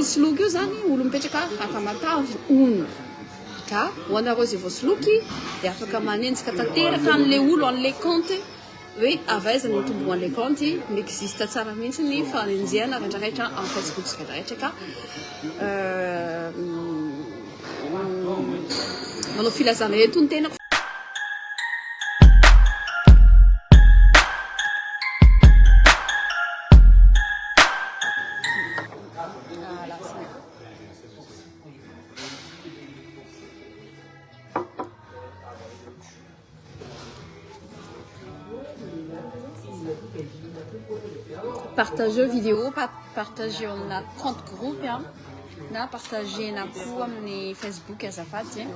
misy loky io zany olo mipetraka afamatavy ono ka ho anareo zay voasoloky dia afaka manenjika tanteraka an'le olo an'le compte hoe avaiza ny tombo an'le compte n'existe tsara mihitsy ny fanenjehana rehetrarehetra en Facebook sy rehetrarehetra ka manao filazana eto ny tenako partager vidéo, partager na compte groupe na partager na koa amin'ny Facebook azafady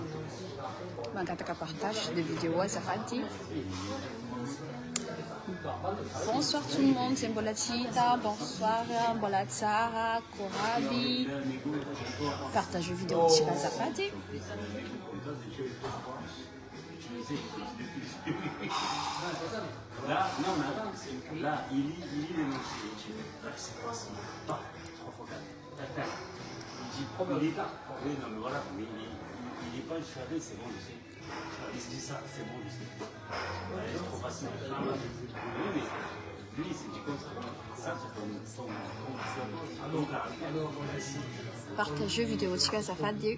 mangataka partage de vidéo azafady. Bonsoir tout le monde, c'est mbola tsy hita, bonsoir mbola tsara koraby partage vidéo tsika azafady. Là, non, mais attends, là, il lit les noms. C'est pas ça. Pas. 3 fois 4. Il dit, il est là. Oui, non, mais voilà, mais il n'est pas charré, c'est bon, je sais. Il se dit ça, c'est bon, je sais. C'est trop facile. Oui, mais lui, il s'est dit comme ça. Ça, c'est ton. Partage vidéo tsika azafady.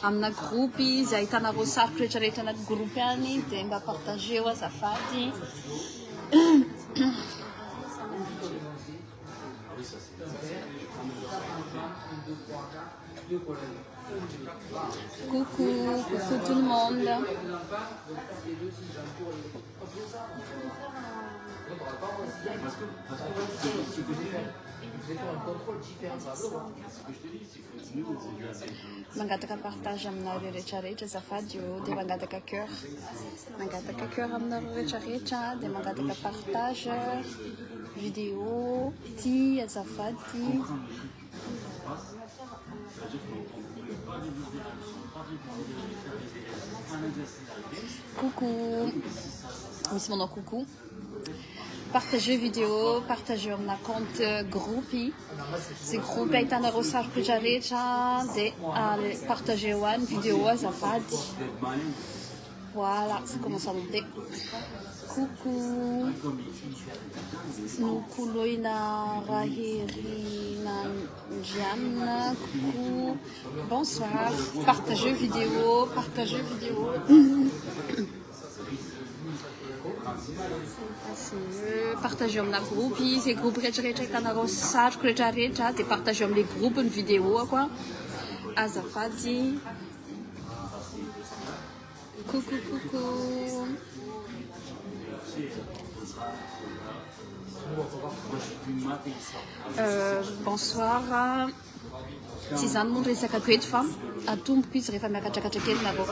Amina groupe izy ahitanareo sariko rehetrarehetra anaty groupe any dia mba partage eo azafady. Coucou tout le monde. Mangataka partage aminareo rehetrarehetra azafady eo dia mangataka cœur aminareo rehetrarehetra dia mangataka partage vidéo ty azafady. Coucou, misy manao coucou. Partager vidéo, partager amina compte groupe. C'est groupe ahitanareo sariko rehetrarehetra dia partager ho any vidéo azafady. Voilà, ça commence à monter. Coucou. Nukuloina Rahirina Jeanne. Coucou. Bonsoir. Partagez vidéo. Partagez amina groupe, c'est groupe rehetrarehetra ahitanareo sariko rehetrarehetra dia partagez am'le groupe ny vidéo koa azafady. Coucou. Bonsoir. Tsy izany moa resaka toeto fa atomboko izy rehefa miakatrakatraka kely nareo.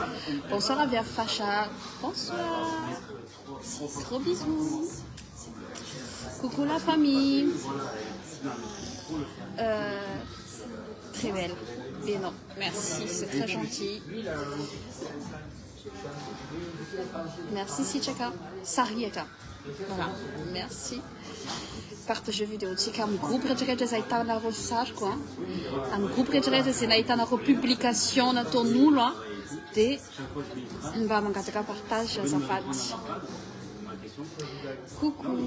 Bonsoir avy à Facha. Bonsoir. Gros bisous. Coucou la famille. Très belle. Mais non, merci, c'est très gentil. Merci Sichaka. Sarieka. Voilà, merci. Partage vidéo tsika amin'ny groupe rehetrarehetra izay ahitanareo sariko amin'ny groupe rehetrarehetra izay ahitanareo publication nataon'olo dia mba mangataka partage azafady. Coucou.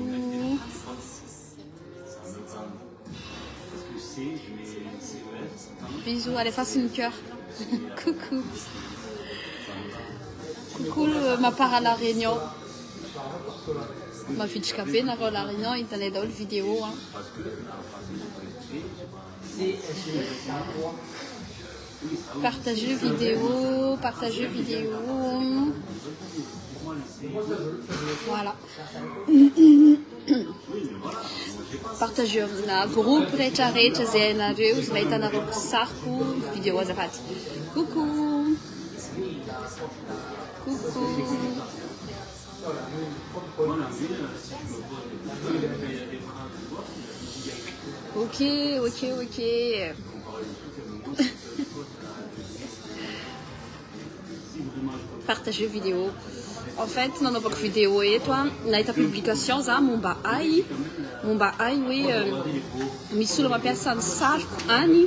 Bisous, allez, fasse une cœur. Coucou. Coucou ma part à la Réunion. Ma fille de capé n'a pas la Réunion, il t'allait dans le vidéo. Partagez vidéo. Voilà. Partagez na groupe rehetrarehetra izay hainareo izay ahitanareo sariko vidéo azafady. Coucou. Ok. Partagez vidéo. En fait, nanao bako vidéo eto nahita publication za momba ay momba hay hoe misy olo mampiasa ny sariko any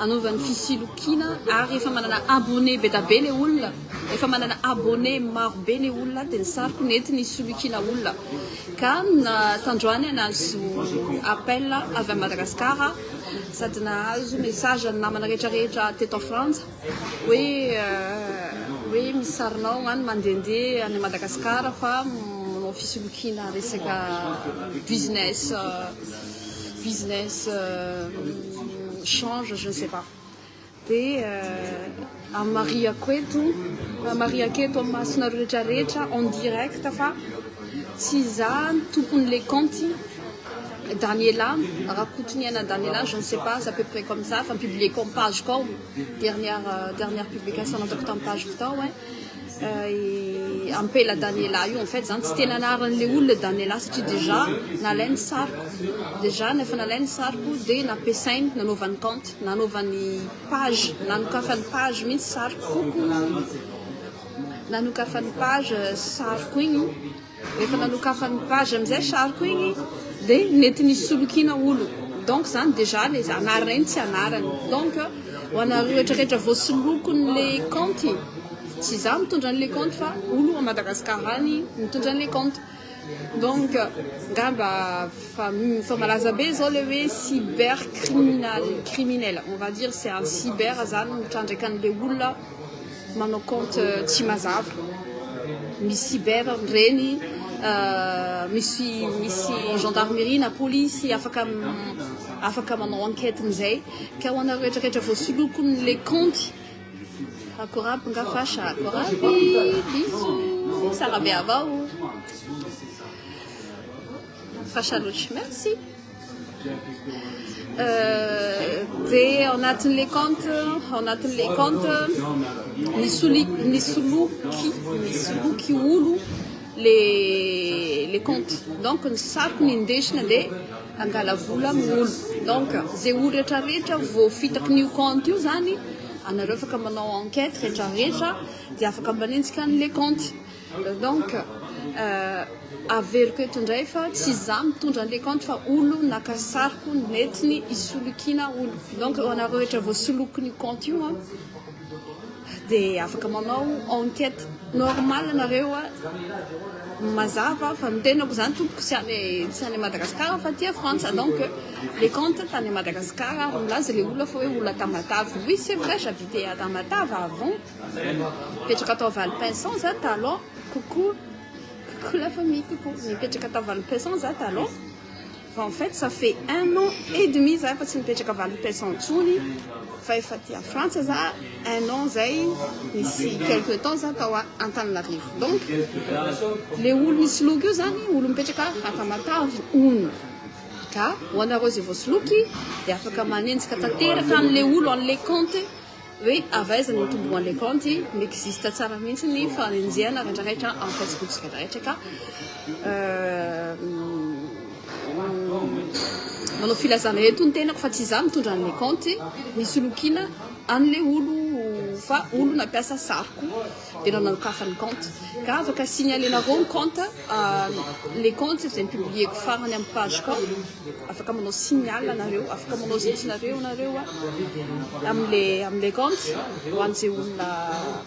anaovany fisolokiana ary efa manana abonné be da be le olona efa manana abonné maro be le olona dia ny sariko nentiny hisolokiana olona ka tandroany nahazo appel avy a Madagasikara sady nahazo message ny namana rehetrarehetra teto France hoe misy sarinao any mandehandeha any Madagasikara fa manao fisolokiana resaka business change je ne sais pas dia amariako eto amin'ny masonareo rehetrarehetra en direct fa tsy za tompon'le compte Daniela, Rakutuniana Daniela, je ne sais pas, c'est à peu près comme ça, enfin publié comme page comme dernière publication dans le page ouais. Et un peu la Daniela, en fait, c'était le Daniela, c'était déjà nalen sarko, déjà na nalen sarko de na pesain na novan compte, na novani page, na nukafan page min sarko, na nukafan page sarko igny, efa na nukafan page amzay sarko igny. Dia nentiny solokiana olo donc zany déjà les anarany tsy anarany donc ho anareo rehetrarehetra voasolokony le compte tsy za mitondra an'le compte fa olo a Madagasikara any mitondra an'le compte donc ngamba fa malaza be zao le hoe cybercriminel on va dire c'est un cyber zany mitrandraka an'le olona manao compte tsy mazava misy cyber reny misy gendarmerie na police afaka manao enquête mizay ka ho anareo rehetrarehetra voasolokony le compte akoraby nga fasha akoraby biso sarabe avao fasha loatra merci dia ao anatin'le compte nisoloky olo les comptes donc ny sariko ny indesina dia angala vola amin'ny olo donc zay olo rehetrarehetra voafitaky n'io compte io zany anareo afaka manao enquête rehetrarehetra dia afaka mbanenjika an'le compte donc averiko eto indray fa tsy za mitondra an'le compte fa olo nakasariko netiny hisolokiana olo donc anareo rehetra voasoloko ny compte io dia afaka manao enquête normale anareo mazava fa mitenako zany tompoko tsy any Madagasikara fa tia France donc les comptes tany Madagasikara milaza le olona fa hoe olona Tamatave oui c'est vrai j'habitais à Tamatave avant mipetraka tao Valpinsan za talon coucou la famille coucou mipetraka tao Valpinsan za talon en fait ça fait 1 an et demi za fa tsy mipetraka Valpinsan tsony fa efa tia France za 1 an zay misy quelque temps za tao Antananarivo donc le olo misoloky io zany olo mipetraka Tamatave ono ka ho anareo zay voasoloky dia afaka manenjika tanteraka an'le olo an'le compte hoe avaiza ny tombona an'le compte m'existe tsara mihitsy ny fanenjehana rehetrarehetra amin'ny Facebook rehetrarehetra ka manao filazana eto ny tenako fa tsy za mitondra an'le compte misolokiana an'le olo fa olo nampiasa sariko dia nanokafany compte ka afaka signalenareo ny compte le compte izay mipublieko farany amin'ny page ko afaka manao signal anareo afaka manao zentinareo anareo amin'le compte ho an'izay olona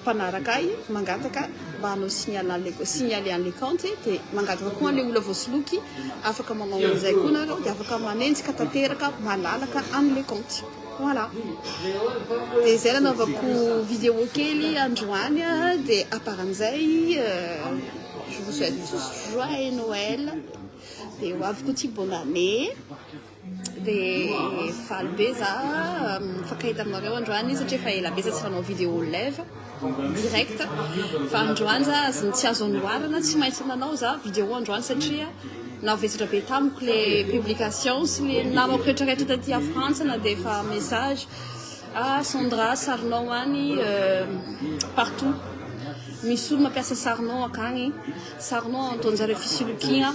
mpanaraka ay mangataka mba hanao signale an'le compte dia mangataka koa an'le olona voasoloky afaka manao izay koa anareo dia afaka manenjika tanteraka malalaka an'le compte voilà dia zay nanaovako vidéo kely androany dia aparan'izay je vous souhaite tous joyeux Noël dia ho avy koa ty bonne année dia faly be za mifankahita aminareo androany satria efa ela be za tsy fanao vidéo live direct fa androany za tsy azo anoarana tsy maintsy nanao za vidéo androany satria navesatra be tamiko le publication sy le namako rehetrarehetra taty a France na dia efa message Sandra sarinao any partout misy olo mampiasa sarinao akagny sarinao ataon'jareo fisolokiana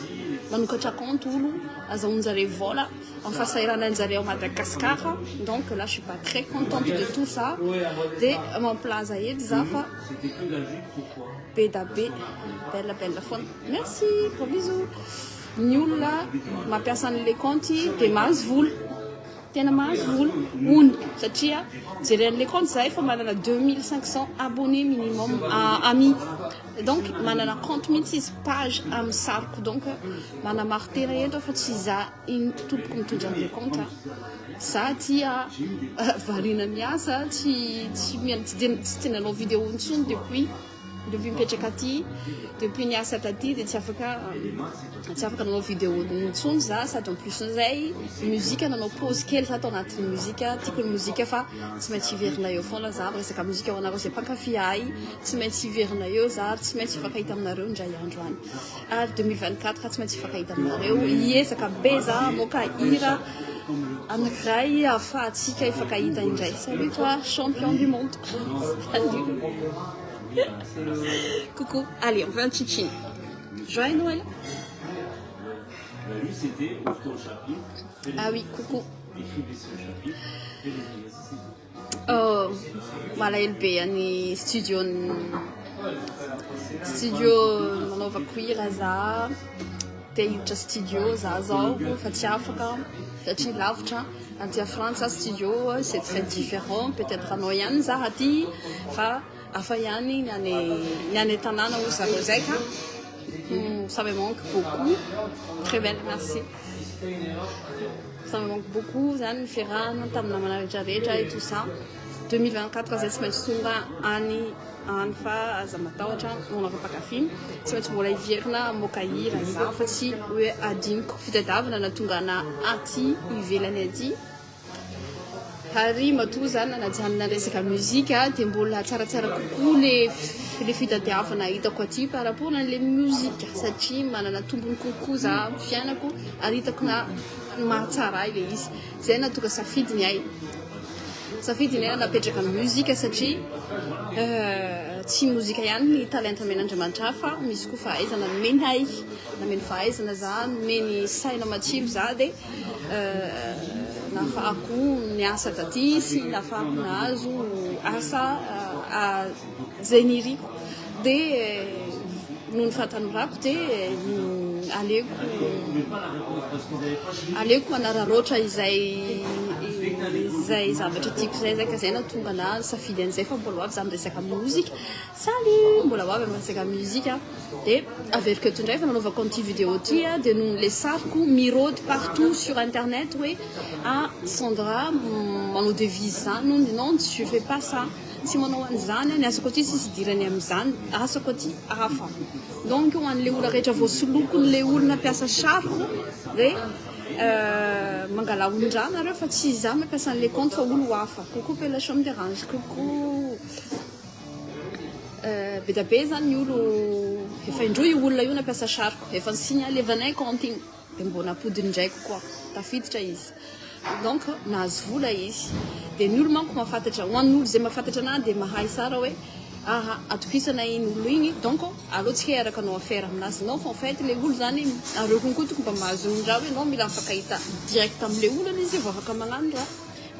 manokatra compte olo azahoan'jareo vola en fahasahiranan'jareo à Madagascar donc là je suis pas très contente de tout ça dia mamplaza edy za fa be da be belle foana merci gros bisous ny olona mampiasa an'le compte dia mahazo vola tena mahazo vola ono satria jeren'le compte zahay fa manana 2500 abonnés minimum ami donc manana compte mihitsy izy page amin'ny sariko donc manamaro tena eto fa tsy za iny tompoko mitondra an'le compte za tia variana miasa tsy tena nanao vidéo intsony depuis mipetraka aty depuis niasa taty dia tsy afaka nanao vidéo intsony za sady en plus n'izay muzika nanao pause kely za atao anatin'ny muzika tiako ny muzika fa tsy maintsy hiverina eo foana za resaka muzika ho anareo izay mpankafy ahy tsy maintsy hiverina eo za ary tsy maintsy hifankahita aminareo indray andro any ary 2024 tsy maintsy hifankahita aminareo hiezaka be za moka hira anankiray ahafahantsika hifankahita indray salut toi champion du monde salut. Coucou, allez, on fait un tchitchine. Joyeux Noël. Lui, c'était ouvrir le chapitre. Ah oui, coucou. Écrivez ce chapitre. Et les exercices. Oh, malahelo be any studio nanaovako hira za te hiditra studio za zao fa tsy afaka satria lavitra anty a France studio c'est très différent peut-être anao ihany za aty fa afa ihany ny any tanàna ho zareo zay ka ça me manque beaucoup très belle merci ça me manque beaucoup zany ny fiarahana tamina namana rehetrarehetra et tout ça 2024 zay tsy maintsy tonga any fa aza matahotra manarapakafy tsy maintsy mbola hiverina moka hira za fa tsy hoe adiniko fitadiavana na tonga na aty ivelany aty ary matoa zany nanajanona resaka muzika dia mbola tsaratsara kokoa le fitadiavana hitako aty par rapport n'le muzika satria manana tombony kokoa za fiainako ary hitako na mahatsara ay le izy zay natonga safidiny ay napetraka amin'ny muzika satria tsy muzika ihany ny talenta men'Andriamanitra fa misy koa fahaizana nomeny ay nameny fahaizana za nomeny saina matsilo za dia nafahako niasa taty sy nafahako nahazo asa zay niriko dia noho ny fahatanorako dia aleko manararoatra izay zavatra tiako zay ka zay natonga na safidy an'izay fa mbola hoavy za miresaka muzika salut mbola hoavy miresaka muzika dia averiko eto indray fa nanaovako an'ity vidéo ty dia noho le sariko mirôdy partout sur internet hoe Sandra manao devise zany non je fais pas ça tsy manao an'izany ny asako aty sisy dirany amin'izany asako aty hafa donc ho an'le olona rehetra voasoloko n'le olona mpiasa sariko dia mangala olondrana nareo fa tsy za mampiasa an'le compte fa olo hafa coucou Pelachon me dérange coucou be da be zany ny olo efa indroa io olona io nampiasa sariko efa nysignalevanay compte igny dia mbona apodiny ndraiky koa tafiditra izy donc nahazo vola izy dia ny olo manko mahafantatra ho an'olo zay mahafantatra anahy dia mahay tsara hoe atopisana iny olo igny donc alohantsika hiaraka anao affaire aminazy nao fa en fait le olo zany areo konkoa toko mba mahazo ondraha hoe nao mila mifankahita direct am'le olona izy vao afaka magnano raha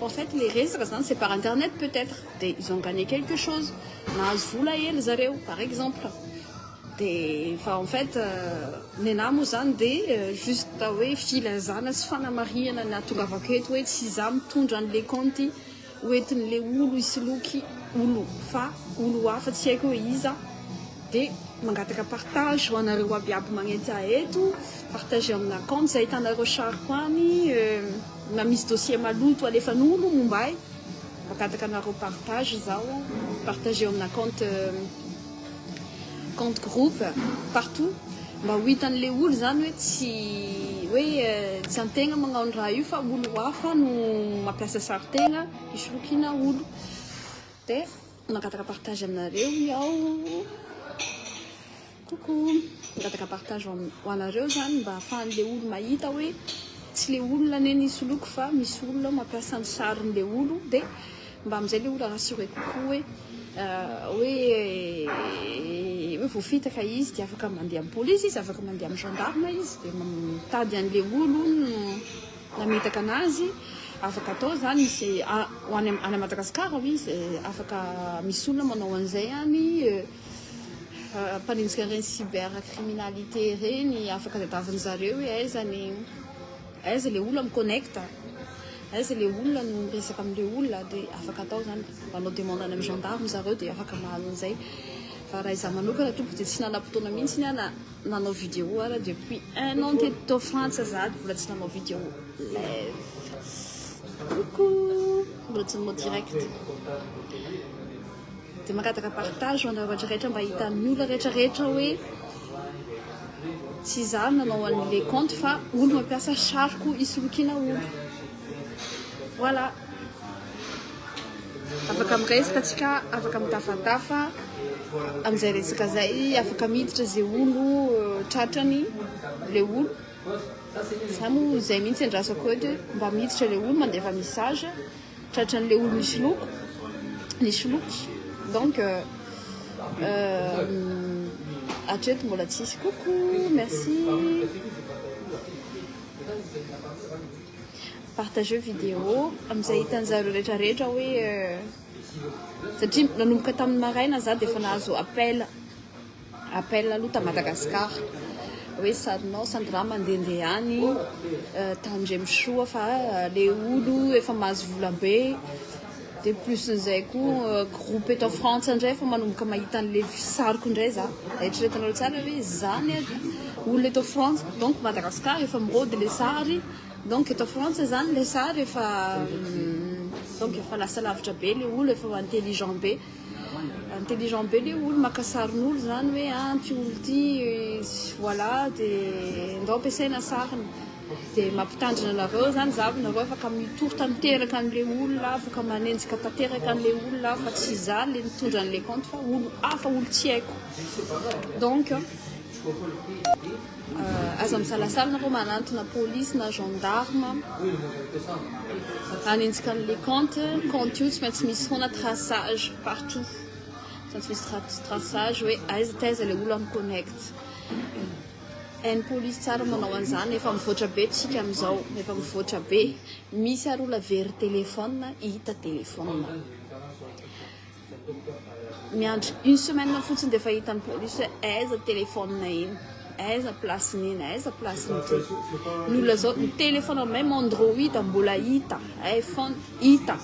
en fait les resaka zany c'est par internet peut-être dia ils ont gagné quelque chose nahazo vola hely zareo par exemple dia fa en fait nena moa zany dia juste hoe filazana sy fanamariana natongavako eto hoe tsy za mitondra an'le compte hoentin'le olo isoloky olo hafa tsy haiko hoe iza dia mangataka partage ho anareo abiaby magnety eto partage amina compte zay hitanareo sariko any na misy dossier maloto alefan'olo mombay mangataka anareo partage zao partage amina compte groupe partout mba ho hitan'le olo zany hoe tsy antegna magnano raha io fa olo hafa no mampiasa saritegna isolokina olo dia mangataka partage aminareo iaho coucou mangataka partage ho anareo zany mba ahafahan'le olo mahita hoe tsy le olona neny isoloko fa misy olona mampiasa ny sarin'le olo dia mba amin'izay le olo rassuré kokoa hoe voafitaka izy dia afaka mandeha amin'ny polisy izy afaka mandeha amin'ny gendarme izy dia mitady an'le olo namitaka anazy afaka atao zany misy any Madagasikara izy afaka misy olona manao an'izay any mpanenjika reny cybercriminalité reny afaka tadiaviny zareo hoe aiza le olona miconnecta aiza le olona no resaka am'le olona dia afaka atao zany manao demande any amin'ny gendarme zareo dia afaka mahazo an'izay fa raha izaho manokana tompo dia tsy nanam-potoana mihitsy ny ana nanao vidéo ara depuis 1 an teto frantsa zady mbola tsy nanao vidéo live coucou mbola tsy nanao direct dia makataka partage ho anareo rehetrarehetra mba hitan'ny olona rehetrarehetra hoe tsy izaho nanao an'le compte fa olo mampiasa sariko isolokiana olo voilà afaka miresaka atsika afaka mitafatafa amin'izay resaka zay afaka miditra zay olo tratrany le olo za moa izay mihitsy andrasako edy mba miditra le olo mandefa message tratran'le olo nisy loky donc hatreto mbola tsisy coucou merci partage vidéo amin'izay hitan'zareo rehetrarehetra hoe satria nanomboka tamin'ny maraina za dia efa nahazo appel aloha ta Madagasikara hoe sarinao Sandra mandehandeha any tandremisoa fa le olo efa mahazo volambe dia plus n'izay koa groupe eto France indray fa manomboka mahita an'le sariko indray za eritreretanao tsara hoe zany olona eto France donc Madagasikara efa mirody le sary donc eto France zany le sary efa donc efa lasa lavitra be le olo efa intelligent be le olo maka sarin'olo zany hoe ty olo ty voilà dia ndao ampiasaina sariny dia mampitandrina anareo zany zavinareo afaka mitory tanteraka an'le olona afaka manenjika tanteraka an'le olona fa tsy za le mitondra an'le compte fa olo hafa olo tsy haiko donc aza misalasala nareo manantona police na gendarme anenjika an'le compte io tsy maintsy misy foana traçage partout tsy maintsy misy traçage hoe aiza taiza le olo amiconnecte ny police tsara manao an'izany efa mivoatra be tsika amin'izao efa mivoatra be misy ary ola very téléphone hita téléphone miandry une semaine fotsiny dia efa hitan'ny police hoe aiza téléphone iny aiza placeny iny aiza placeny ty ny olona zao ny téléphone même Android mbola hita iPhone hita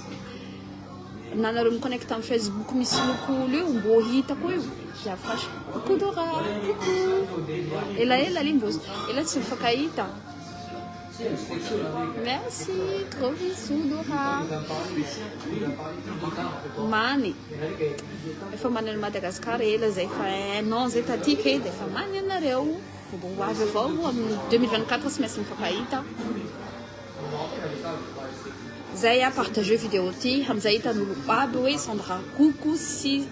nanareo miconnecte amin'ny Facebook misy loko olo io mbo hita koa io Jafasha coucou Dora coucou ela limbos ela tsy mifakahita merci trop bisous Dora many efa many any Madagasikara ela zay fa non zay tatika edy efa many anareo mbo avy avao amin'ny 2024 tsy maintsy mifakahita zay partage vidéo ty amin'izay hitan'olo aby hoe Sandra coucou sy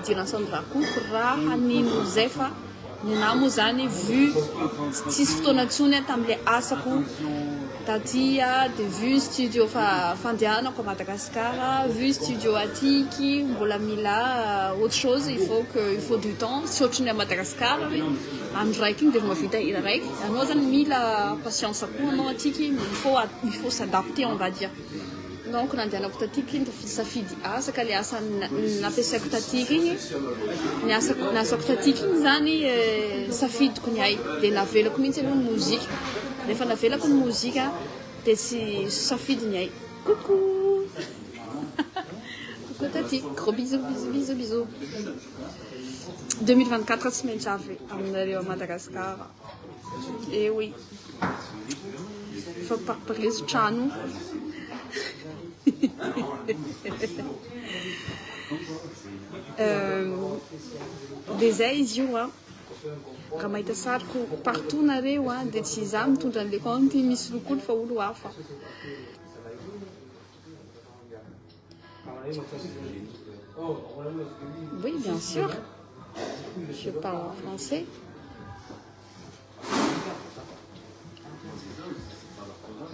dirana Sandra coucou raha nino zay fa nina moa zany vu tsisy fotoana tsony tamin'le asako tatia dia vu studio fandehanako à Madagascar vu studio atiky mbola mila autre chose il faut du temps si ohatrany à Madagascar andro raiky igny dia mavita hira raiky anao zany mila patience koa anao atiky il faut s'adapter on va dire donc nandehanako tatiky igny safidy asaka le asa nampiasaiko tatiky igny ny asako tatiky igny zany safidiko ny ay dia navelako mihitsy aloha ny mozika rehefa navelako ny mozika dia tsy safidy ny ay coucou coucou tatiky gros bisous 2024 tsy maintsy avy aminareo à Madagascar eh oui fa parparezo trano dia zay izy io raha mahita sariko partout nareo dia tsy izaho mitondra an'le compte misy lokolo fa olo hafa oui bien sûr je parle en français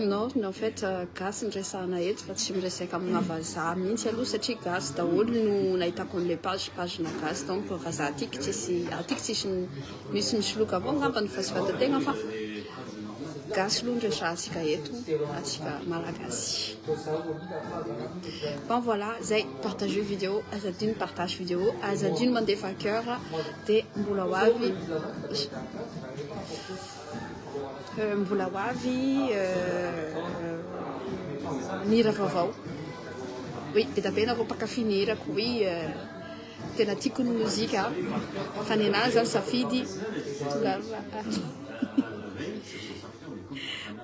non en fait gasy nresahana eto fa tsy miresaka amina vazaha mihitsy aloha satria gasy daholo no nahitako an'le pagena gasy donc vazaha atiky tsisy misy misoloka avao ngamba ny fasivatantegna fa gasy aloha ndray sahatsika eto atsika malagasy. Bon voilà, zay partage vidéo, azadino partage vidéo, azadino mandefa cœur de mbola hoavy mbola hoavy nira vaovao. Oui, be da be nareo mpakafy ny hirako, oui, tena tiako ny mozika fa ny anazy zany safidy tonga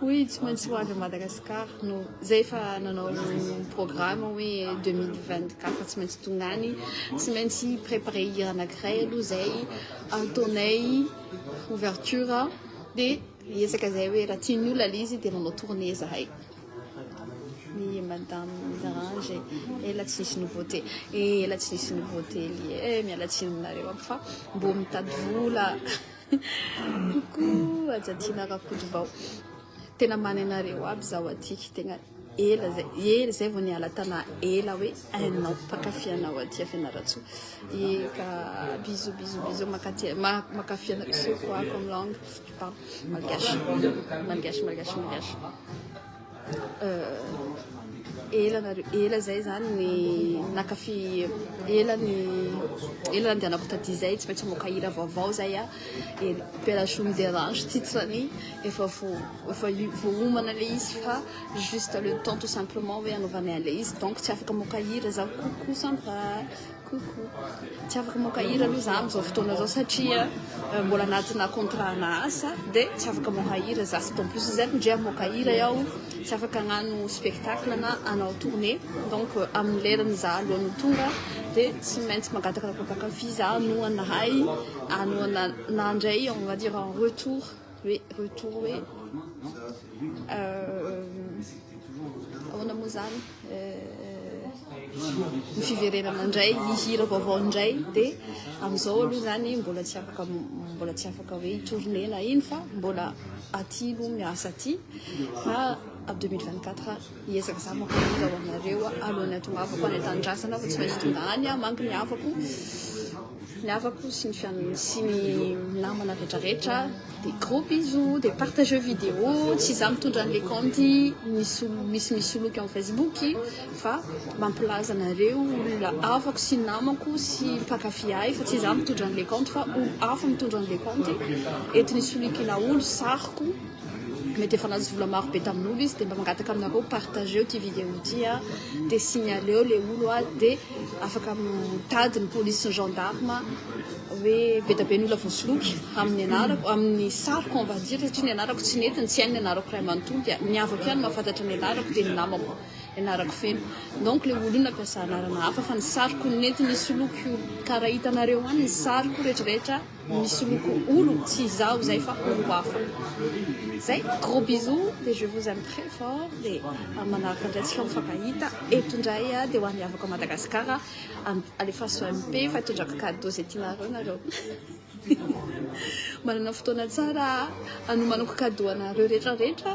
oui, tsy maintsy ho avy à Madagascar no zay fa nanao programme hoe 2024 tsy maintsy tonga any, tsy maintsy préparé hira anankiray aloha zay ataonay ouverture de hiezaka zay hoe raha tian'ny olona le izy de manao tournée zahay. Ni madame Darange ela tsy nisy nouveauté ela tsy nisy nouveauté li miala tsiny aminareo aby fa mbo mitady vola coucou ajatiana rakody vao tena many anareo aby zaho atiky tena ela zay vao niala tana ela hoe ainao mpakafianao aty afianaratso ka bisous makafianao c'est quoi comme langue je parle malgache ela zay zany ny nakafy ela nandehanako taty zay tsy maintsy moka hira vaovao zay a Opération me dérange titrany efa voaomana le izy fa juste le temps tout simplement hoe anaovanay an'le izy donc tsy afaka moka hira zaho coucou Sandra coucou tsy afaka moka hira aloha za am'izao fotoana zao satria mbola anatina contrat na asa de tsy afaka moka hira za sy en plus zay ndray moka hira iaho tsy afaka hagnano spectacle na hanao tournée donc amin'ny lerany za alohan'ny tonga de tsy maintsy mangataka mpakafy za anohanahay nandray on va dire en retour hoe ahoana moa zany ny fiverenana indray hihira vaovao indray de amin'izao aloha zany mbola tsy afaka hoe tournée na ino fa mbola aty aloha miasa aty fa aby 2024 hiezaka za mankahira ho anareo alohan'ny atongavako any an-tandrasana fa tsy maintsy tonga any manky ny havako sy ny namana rehetrarehetra des gros bisous, des partages vidéo tsy za mitondra an'le compte misy look en Facebook fa mampilaza anareo olona afako sy namako sy mpakafy ahy fa tsy za mitondra an'le compte fa olo hafa mitondra an'le compte ety nisolokina olo sariko mety efa nazy vola maro be tamin'olo izy de mba mangataka aminareo partage ty vidéo ty de signaleo le olo de afaka mitady ny police ny gendarme hoe be da be ny olona voasoloky amin'ny anarako amin'ny sariko on va dire satria ny anarako tsy netiny tsy hainy ny anarako ray manontolo dia miavaka ihany mahafantatra ny anarako de ny namako anarako feno donc le olo io nampiasa anarana hafa fa ny sariko nentiny isoloky karaha hitanareo any ny sariko rehetrarehetra misoloky olo tsy izaho zay fa olo hafa zay gros bisous de je vous aime très fort de manaraka indray tsika mifankahita eto indray de ho an'ny avaka Madagasikara alefaso MP fa hitondraka cadeau zay tianareo nareo manana fotoana tsara anomanako cadeau anareo rehetrarehetra